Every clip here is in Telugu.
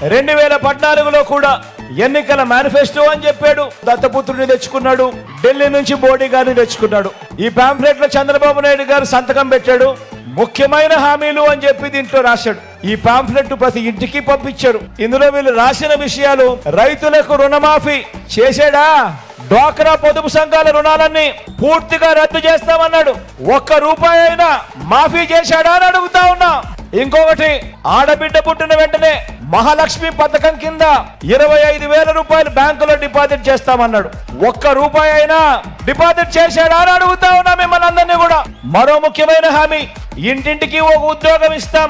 2014లో కూడా ఎన్నికల మేనిఫెస్టో అని చెప్పాడు. దత్తపుత్రుడిని తెచ్చుకున్నాడు, ఢిల్లీ నుంచి మోడీ గారిని తెచ్చుకున్నాడు. ఈ పాంఫ్లెట్ లో చంద్రబాబు నాయుడు గారు సంతకం పెట్టాడు. ముఖ్యమైన హామీలు అని చెప్పి దీంట్లో రాశాడు. ఈ పాంఫ్లెట్ ప్రతి ఇంటికి పంపించారు. ఇందులో వీళ్ళు రాసిన విషయాలు: రైతులకు రుణమాఫీ చేశాడా? డ్వాక్రా పొదుపు సంఘాల రుణాలన్నీ పూర్తిగా రద్దు చేస్తామన్నాడు. ఒక్క రూపాయి అయినా మాఫీ చేశాడా అని అడుగుతా ఉన్నా. ఇంకొకటి, ఆడబిడ్డ పుట్టిన వెంటనే మహాలక్ష్మి పథకం కింద 25,000 రూపాయలు బ్యాంకులో డిపాజిట్ చేస్తామన్నాడు. ఒక్క రూపాయి అయినా డిపాజిట్ చేశాడా అని అడుగుతా ఉన్నా మిమ్మల్ని అందరినీ కూడా. మరో ముఖ్యమైన హామీ: ఇంటింటికి ఒక ఉద్యోగం ఇస్తాం.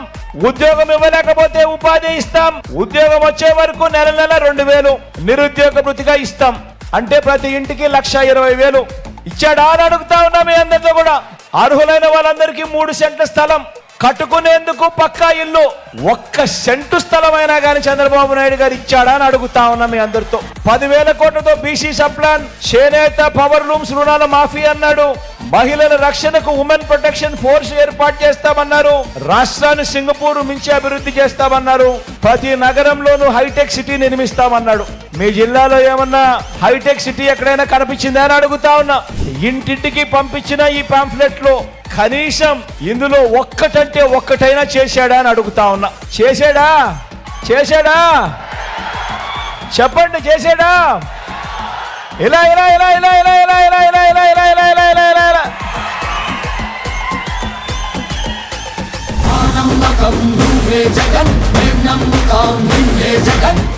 ఉద్యోగం ఇవ్వలేకపోతే ఉపాధి ఇస్తాం. ఉద్యోగం వచ్చే వరకు నెల 2,000 నిరుద్యోగ భృతిగా ఇస్తాం. అంటే ప్రతి ఇంటికి 1,20,000 ఇచ్చాడా అని అడుగుతా ఉన్నా మీ అందరితో కూడా. అర్హులైన వాళ్ళందరికీ 3 సెంట్ల స్థలం, కట్టుకునేందుకు పక్కా ఇల్లు. 1 సెంటు స్థలమైనా కానీ చంద్రబాబు నాయుడు గారు ఇచ్చాడా అని అడుగుతా ఉన్నా మీ అందరితో. 10,000 కోట్లతో బీసీ సప్లాన్, చేనేత, పవర్ లూమ్స్ రుణాల మాఫీ అన్నాడు. మహిళల రక్షణకు ఉమెన్ ప్రొటెక్షన్ ఫోర్స్ ఏర్పాటు చేస్తామన్నారు. రాష్ట్రాన్ని సింగపూర్ మించి అభివృద్ధి చేస్తామన్నారు. ప్రతి నగరంలోనూ హైటెక్ సిటీ నిర్మిస్తామన్నాడు. మీ జిల్లాలో ఏమన్నా హైటెక్ సిటీ ఎక్కడైనా కనిపించిందా అని అడుగుతా ఉన్నా. ఇంటింటికి పంపించిన ఈ పాంఫ్లెట్ లో కనీసం ఇందులో ఒక్కటంటే ఒక్కటైనా చేశాడా అని అడుగుతా ఉన్నా. చేశాడా? చేశాడా? చెప్పండి, చేశాడా? ఇలా ఇలా ఇలా ఇలా ఇలా ఇలా ఇలా ఇలా ఇలా ఇలా ఇలా ఇలా ఇలా ఇలా ఇలా జగన్